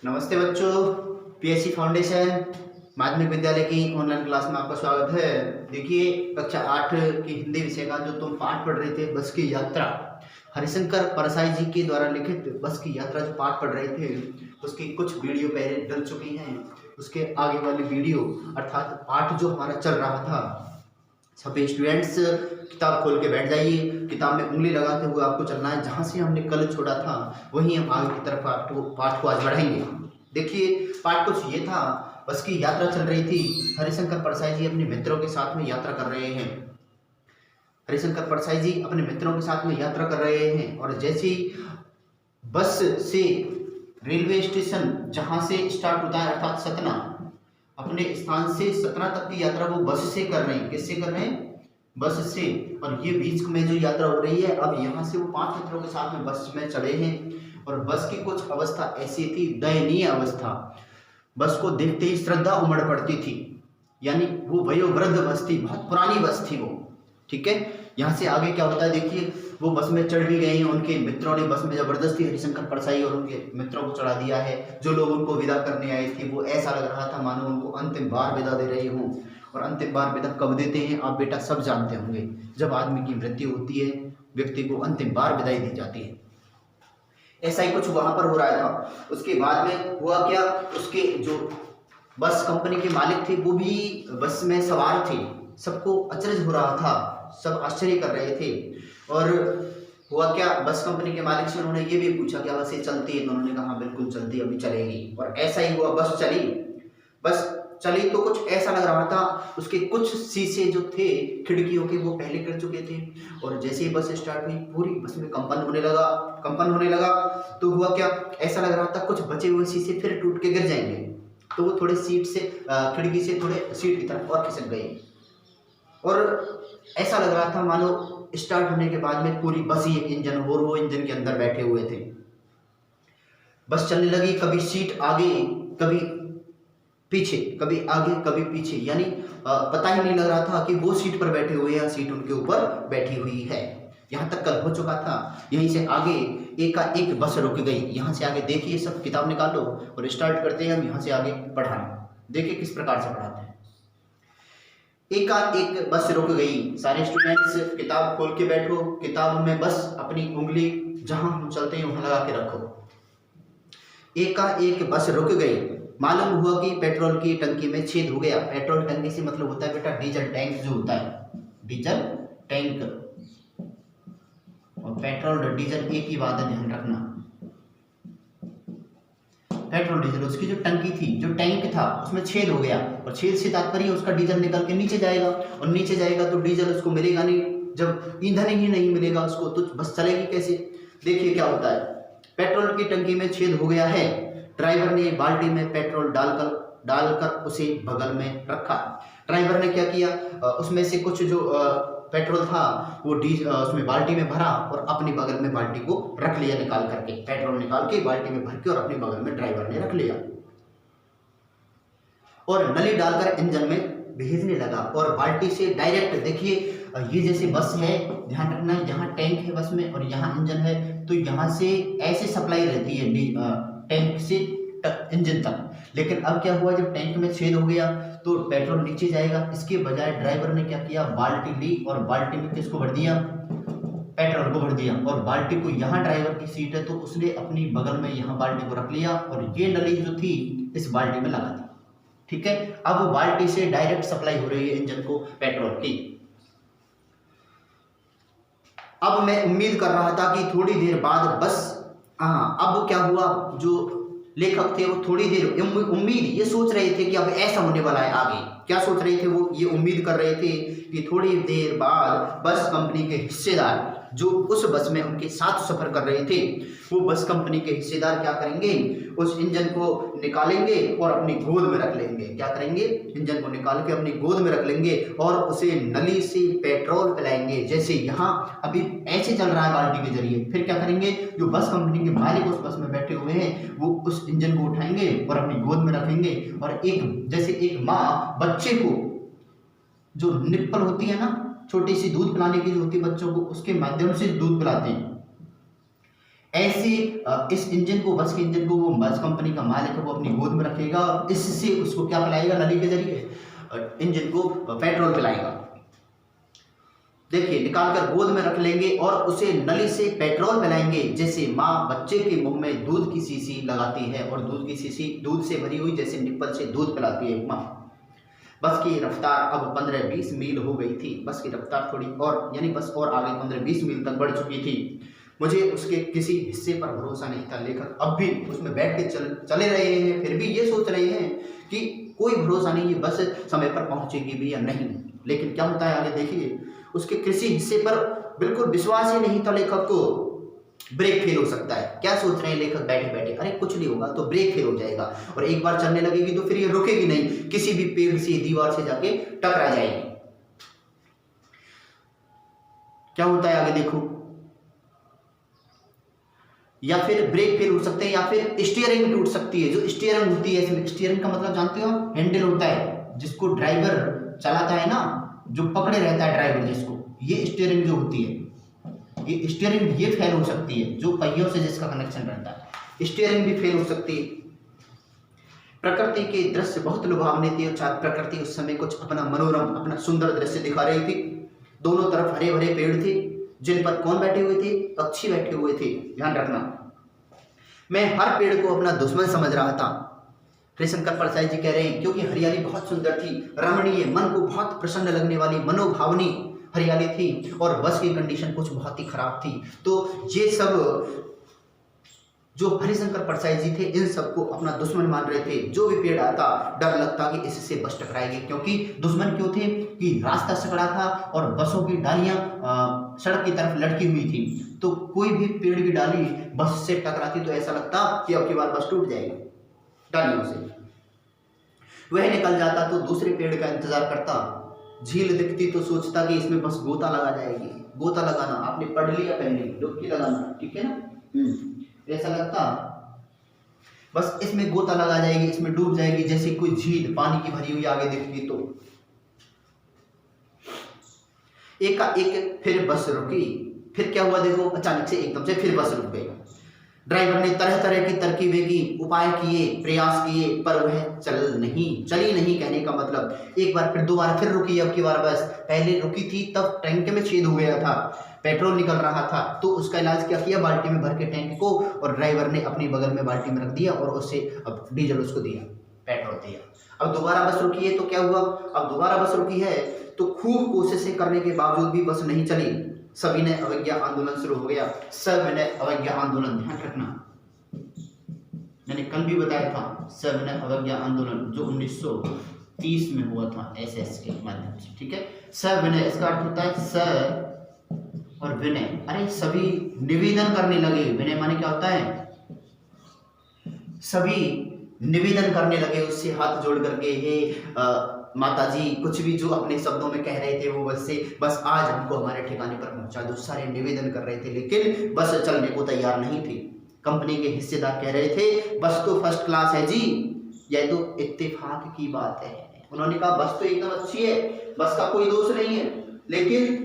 नमस्ते बच्चों। PSC foundation माध्यमिक विद्यालय की ऑनलाइन क्लास में आपका स्वागत है। देखिए, कक्षा 8 की हिंदी विषय का जो तुम पाठ पढ़ रहे थे, बस की यात्रा, हरिशंकर परसाई जी के द्वारा लिखित बस की यात्रा जो पाठ पढ़ रहे थे, उसकी कुछ वीडियो पहले डल चुकी हैं। उसके आगे वाली वीडियो अर्थात पाठ जो हमारा चल रहा था, सभी स्टूडेंट्स किताब खोल के बैठ जाइए। किताब में उंगली लगाते हुए आपको चलना है। जहाँ से हमने कल छोड़ा था वहीं हम आगे की तरफ पाठ को आज बढ़ाएंगे। देखिए, पाठ कुछ ये था, बस की यात्रा चल रही थी। हरिशंकर परसाई जी अपने मित्रों के साथ में यात्रा कर रहे हैं। हरिशंकर परसाई जी अपने मित्रों के साथ में यात्रा कर रहे हैं और जैसे ही बस से रेलवे स्टेशन जहाँ से स्टार्ट होता है अर्थात सतना, अपने स्थान से सतना तक की यात्रा वो बस से कर रहे हैं। किससे कर रहे हैं? बस से। और ये बीच में जो यात्रा हो रही है, अब यहाँ से वो 5 मित्रों के साथ में बस में चढ़े हैं और बस की कुछ अवस्था ऐसी थी, दयनीय अवस्था। बस को देखते ही श्रद्धा उमड़ पड़ती थी, यानी वो वयोवृद्ध बस थी, बहुत पुरानी बस थी वो। ठीक है, यहाँ से आगे क्या होता है देखिए, वो बस में चढ़ भी गए हैं। उनके मित्रों ने बस में जबरदस्ती हरिशंकर परसाई और उनके मित्रों को चढ़ा दिया है। जो लोग उनको विदा करने आए थे, वो ऐसा लग रहा था मानो उनको अंतिम बार विदा दे रहे हों। और अंतिम बार विदा कब देते हैं आप बेटा सब जानते होंगे, जब आदमी की मृत्यु होती है, व्यक्ति को अंतिम बार विदाई दी जाती है। ऐसा ही कुछ वहां पर हो रहा था। उसके बाद में हुआ क्या, उसके जो बस कंपनी के मालिक थे वो भी बस में सवार थे। सबको अचरज हो रहा था, सब आश्चर्य कर रहे थे। और हुआ क्या, बस कंपनी के मालिक से उन्होंने ये भी पूछा क्या बस ये चलती है? तो उन्होंने कहा हाँ बिल्कुल चलती है, अभी चलेगी। और ऐसा ही हुआ, बस चली तो कुछ ऐसा लग रहा था, उसके कुछ शीशे जो थे खिड़कियों के वो पहले गिर चुके थे। और जैसे ही बस स्टार्ट हुई, पूरी बस में कंपन होने लगा। तो हुआ क्या, ऐसा लग रहा था कुछ बचे हुए शीशे फिर टूट के गिर जाएंगे। तो वो थोड़े खिड़की से थोड़े सीट की तरफ और खिसक गई। और ऐसा लग रहा था मानो स्टार्ट होने के बाद में पूरी बस ही एक इंजन और वो इंजन के अंदर बैठे हुए थे। बस चलने लगी, कभी सीट आगे कभी पीछे, कभी आगे कभी पीछे, यानी पता ही नहीं लग रहा था कि वो सीट पर बैठे हुए या सीट उनके ऊपर बैठी हुई है। यहाँ तक कल हो चुका था। यहीं से आगे एक बस रुक गई। यहाँ से आगे देखिए, सब किताब निकालो और स्टार्ट करते हैं हम यहाँ से आगे पढ़ाना। देखिए किस प्रकार से पढ़ाते हैं। एक बस रुक गई। सारे स्टूडेंट्स किताब खोल के बैठो। किताब में बस अपनी उंगली जहां हम चलते हैं वहां लगा के रखो। एक बस रुक गई। मालूम हुआ कि पेट्रोल की टंकी में छेद हो गया। पेट्रोल टंकी से मतलब होता है बेटा डीजल टैंक जो होता है, डीजल टैंक। और पेट्रोल और डीजल एक ही बात है, ध्यान रखना। पेट्रोल डीजल, उसकी जो टंकी थी, जो टैंक था, उसमें छेद हो गया। और छेद से तात्पर्य उसका डीजल निकल के नीचे जाएगा, और नीचे जाएगा तो डीजल उसको मिलेगा नहीं। जब ईंधन ही नहीं मिलेगा उसको तो बस चलेगी कैसे? देखिए क्या होता है, पेट्रोल की टंकी में छेद हो गया है। ड्राइवर ने बाल्टी में पेट्रोल डालकर उसे बगल में रखा। ड्राइवर ने क्या किया, उसमें से कुछ जो पेट्रोल था वो उसमें बाल्टी में भरा और अपनी बगल में बाल्टी को रख लिया निकाल करके। पेट्रोल निकाल के बाल्टी में भर के और अपनी बगल में ड्राइवर ने रख लिया और नली डालकर इंजन में भेजने लगा। और बाल्टी से डायरेक्ट, देखिए ये जैसे बस है, ध्यान रखना, यहाँ टैंक है बस में और यहाँ इंजन है, तो यहाँ से ऐसे सप्लाई रहती है टैंक से इंजन तक। लेकिन अब क्या हुआ, जब टैंक में छेद हो गया तो पेट्रोल नीचे जाएगा। इसके बजाय ड्राइवर ने क्या किया, बाल्टी ली और बाल्टी में किसको भर दिया? पेट्रोल को भर दिया। और बाल्टी को, यहाँ ड्राइवर की सीट है तो उसने अपनी बगल में यहाँ बाल्टी को रख लिया और ये नली जो थी इस बाल्टी में लगा दी। ठीक है, अब वो बाल्टी से डायरेक्ट सप्लाई हो रही है इंजन को पेट्रोल की। अब मैं उम्मीद कर रहा था कि थोड़ी देर बाद बस, अब क्या हुआ, जो लेखक थे वो थोड़ी देर उम्मीद ये सोच रहे थे कि अब ऐसा होने वाला है। आगे क्या सोच रहे थे, वो ये उम्मीद कर रहे थे कि थोड़ी देर बाद बस कंपनी के हिस्सेदार जो उस बस में उनके साथ सफर कर रहे थे, वो बस कंपनी के हिस्सेदार क्या करेंगे, उस इंजन को निकालेंगे और अपनी गोद में रख लेंगे। क्या करेंगे, इंजन को निकाल के अपनी गोद में रख लेंगे और उसे नली से पेट्रोल पिलाएंगे। जैसे यहाँ अभी ऐसे चल रहा है बाल्टी के जरिए। फिर क्या करेंगे, जो बस कंपनी के मालिक उस बस में बैठे हुए हैं वो उस इंजन को उठाएंगे और अपनी गोद में रखेंगे। और जैसे एक माँ बच्चे को, जो निप्पल होती है ना, छोटी सी दूध पिलाने की जो होती है बच्चों को, उसके माध्यम से दूध पिलाते हैं, ऐसे इस इंजन को, बस के इंजन को वो बस कंपनी का मालिक है वो अपनी गोद में रखेगा और इससे उसको क्या पिलाएगा, नली के जरिए इंजन को पेट्रोल पिलाएगा। देखिए निकाल कर गोद में रख लेंगे और उसे नली से पेट्रोल पिलाएंगे। जैसे माँ बच्चे के मुंह में दूध की शीशी लगाती है और दूध की शीशी दूध से भरी हुई जैसे निप्पल से दूध पिलाती है माँ। बस की रफ्तार अब 15-20 मील हो गई थी। बस की रफ्तार थोड़ी और यानी बस और आगे 15-20 मील तक बढ़ चुकी थी। मुझे उसके किसी हिस्से पर भरोसा नहीं था। लेखक अब भी उसमें बैठ के चले रहे हैं, फिर भी ये सोच रहे हैं कि कोई भरोसा नहीं है बस समय पर पहुंचेगी भी या नहीं। लेकिन क्या होता है आगे देखिए, उसके किसी हिस्से पर बिल्कुल विश्वास ही नहीं था लेखक को। ब्रेक फेल हो सकता है। क्या सोच रहे हैं लेखक बैठे बैठे, अरे कुछ नहीं होगा तो ब्रेक फेल हो जाएगा और एक बार चलने लगेगी तो फिर ये रुकेगी नहीं, किसी भी पेड़ से दीवार से जाके टकरा जाएगी। क्या होता है आगे देखो, या फिर ब्रेक फेल हो सकते हैं या फिर स्टीयरिंग टूट सकती है। जो स्टीयरिंग होती है, इसमें स्टीयरिंग का मतलब जानते हो, हैंडल होता है जिसको ड्राइवर चलाता है ना, जो पकड़े रहता है ड्राइवर जिसको, ये स्टीयरिंग जो होती है, ये स्टीयरिंग ये फेल हो सकती है, जो पहियों से जिसका कनेक्शन रहता है, स्टीयरिंग भी फेल हो सकती है। प्रकृति के दृश्य बहुत लुभावने थे और प्रकृति उस समय कुछ अपना मनोरम, अपना सुंदर दृश्य दिखा रही थी। दोनों तरफ हरे भरे पेड़ थे जिन पर कौन बैठे हुए थे, पक्षी बैठे हुए थे। ध्यान रखना, मैं हर पेड़ को अपना दुश्मन समझ रहा था। हरिशंकर परसाई जी कह रहे हैं क्योंकि हरियाली बहुत सुंदर थी, रमणीय, मन को बहुत प्रसन्न लगने वाली, मनोभावनी हरियाली थी और बस की कंडीशन कुछ बहुत ही खराब थी। तो ये सब जो हरिशंकर परसाई जी थे इन सबको अपना दुश्मन मान रहे थे। जो भी पेड़ आता डर लगता कि इससे बस टकराएगी, क्योंकि दुश्मन क्यों थे कि रास्ता सकड़ा था और बसों की डालियां सड़क की तरफ लटकी हुई थी। तो कोई भी पेड़ की डाली बस से टकराती तो ऐसा लगता कि अब की बार बस टूट जाएगी डालियों से। वह निकल जाता तो दूसरे पेड़ का इंतजार करता। झील दिखती तो सोचता कि इसमें बस गोता लगा जाएगी। गोता लगाना आपने पढ़ लिया पहले, डुबकी लगाना, ठीक है ना। ऐसा लगता बस इसमें गोता लगा जाएगी, इसमें डूब जाएगी, जैसे कोई झील पानी की भरी हुई आगे दिखती। तो एक फिर बस रुकी। फिर क्या हुआ देखो, अचानक से एकदम से फिर बस रुक गई। ड्राइवर ने तरह तरह की तरकीबें की, उपाय किए, प्रयास किए, पर वह चली नहीं। कहने का मतलब एक बार फिर दोबारा फिर रुकी। अब की बार बस पहले रुकी थी तब टैंक में छेद हो गया था, पेट्रोल निकल रहा था, तो उसका इलाज क्या किया, बाल्टी में भर के टैंक को, और ड्राइवर ने अपनी बगल में बाल्टी में रख दिया और उससे अब डीजल उसको दिया, पेट्रोल दिया। अब दोबारा बस रुकी है तो क्या हुआ, अब दोबारा बस रुकी है तो खूब कोशिशें करने के बावजूद भी बस नहीं चली। सविनय अवज्ञा आंदोलन शुरू हो गया। सविनय अवज्ञा आंदोलन, ध्यान रखना, मैंने कल भी बताया था सविनय अवज्ञा आंदोलन जो 1930 में हुआ था एसएस के माध्यम से, ठीक है। सविनय इसका अर्थ होता है स और विनय, अरे सभी निवेदन करने लगे। विनय माने क्या होता है, सभी निवेदन करने लगे उससे हाथ जोड़ करके, हे माताजी, कुछ भी जो अपने शब्दों में कह रहे थे वो बस आज हमको हमारे ठिकाने पर पहुंचा दो। सारे निवेदन कर रहे थे लेकिन बस चलने को तैयार नहीं थी। कंपनी के हिस्सेदार कह रहे थे बस तो फर्स्ट क्लास है जी, यह तो इत्तेफाक की बात है। उन्होंने कहा बस तो एकदम अच्छी है, बस का कोई दोष नहीं है, लेकिन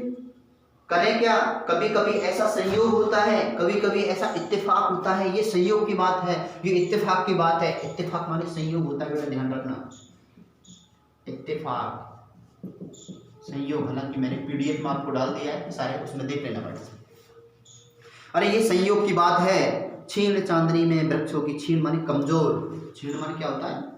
करें क्या, कभी कभी ऐसा संयोग होता है, कभी कभी ऐसा इत्तेफाक होता है। ये संयोग की बात है, ये इत्तेफाक की बात है। इत्तेफाक माने संयोग होता है, ध्यान रखना, इत्तेफाक संयोग। हालांकि मैंने पीडीएफ में आपको डाल दिया है, सारे उसमें देख लेना पड़ेगा। अरे ये संयोग की बात है। छीण चांदनी में वृक्षों की, छीण माने कमजोर, छीण माने क्या होता है,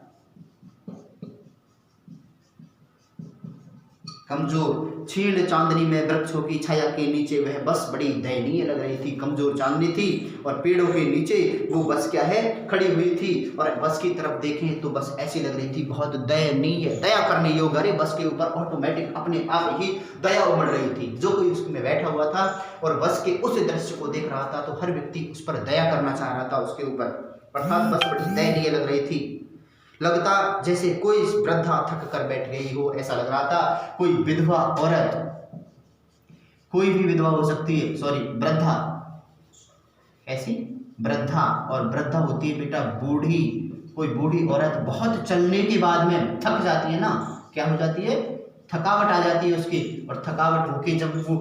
कमजोर। छीण चांदनी में वृक्षों की छाया के नीचे वह बस बड़ी दयनीय लग रही थी। कमजोर चांदनी थी और पेड़ों के नीचे वो बस क्या है, खड़ी हुई थी, और बस की तरफ देखें तो बस ऐसी लग रही थी बहुत दयनीय, दया करने योग्य। अरे बस के ऊपर ऑटोमेटिक अपने आप ही दया उमड़ रही थी। जो कोई उसमें बैठा हुआ था और बस के उस दृश्य को देख रहा था तो हर व्यक्ति उस पर दया करना चाह रहा था उसके ऊपर, अर्थात बस बड़ी दयनीय लग रही थी। लगता जैसे कोई वृद्धा थक कर बैठ गई हो, ऐसा लग रहा था। कोई विधवा औरत, कोई भी विधवा हो सकती है, सॉरी वृद्धा, ऐसी वृद्धा, और वृद्धा होती है बेटा बूढ़ी। कोई बूढ़ी औरत बहुत चलने के बाद में थक जाती है ना, क्या हो जाती है, थकावट आ जाती है उसकी, और थकावट होके जब वो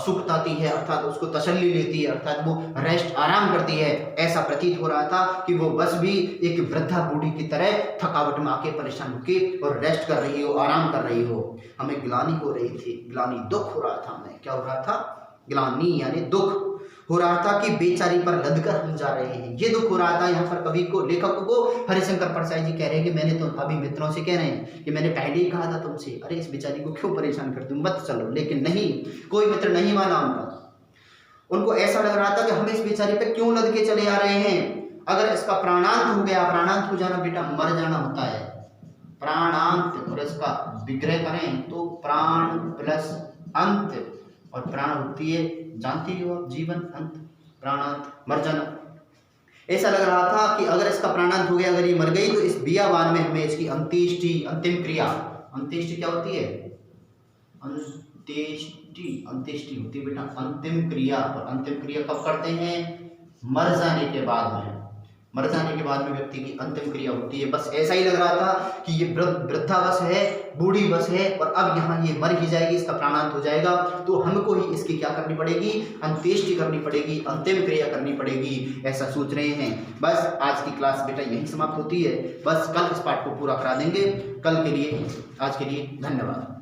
सुख आती है अर्थात उसको तसल्ली लेती है अर्थात वो रेस्ट आराम करती है, ऐसा प्रतीत हो रहा था कि वो बस भी एक वृद्धा बूढ़ी की तरह थकावट में आके परेशान होके और रेस्ट कर रही हो, आराम कर रही हो। हमें ग्लानि हो रही थी, ग्लानि दुख हो रहा था, हमें क्या हो रहा था, ग्लानि यानी दुख हो रहा था कि बेचारी पर लदकर हम जा रहे हैं, ये दुख हो रहा था। यहाँ पर कवि को, लेखक को हरिशंकर परसाई जी कह रहे हैं कि मैंने तो अभी मित्रों से कह रहे हैं कि मैंने पहले ही कहा था तुमसे, अरे इस बेचारी को क्यों परेशान करते हो, मत चलो, लेकिन नहीं, कोई मित्र नहीं माना उनका। उनको ऐसा लग रहा था कि हम इस बेचारी पे क्यों लद के चले आ रहे हैं, अगर इसका प्राणांत हो गया, प्राणांत हो जाना बेटा मर जाना होता है, प्राणांत और इसका विग्रह करें तो प्राण प्लस अंत, और प्राण होती है जानती हो आप, जीवन, अंत, प्राणांत, मर जाना। ऐसा लग रहा था कि अगर इसका प्राणांत हो गया, अगर ये मर गई तो इस बियाबान में हमें इसकी अंत्येष्टि, अंतिम क्रिया, अंत्येष्टि क्या होती है, अंत्येष्टि, अंत्येष्टि होती है बेटा अंतिम क्रिया, और अंतिम क्रिया कब करते हैं, मर जाने के बाद में, मर जाने के बाद में व्यक्ति की अंतिम क्रिया होती है। बस ऐसा ही लग रहा था कि ये वृद्धावस्था है, बूढ़ी बस है, और अब यहाँ ये मर ही जाएगी, इसका प्राणांत हो जाएगा, तो हमको ही इसकी क्या करनी पड़ेगी, अंत्येष्टि करनी पड़ेगी, अंतिम क्रिया करनी पड़ेगी, ऐसा सोच रहे हैं। बस आज की क्लास बेटा यहीं समाप्त होती है, बस कल इस पाठ को पूरा करा देंगे। कल के लिए, आज के लिए धन्यवाद।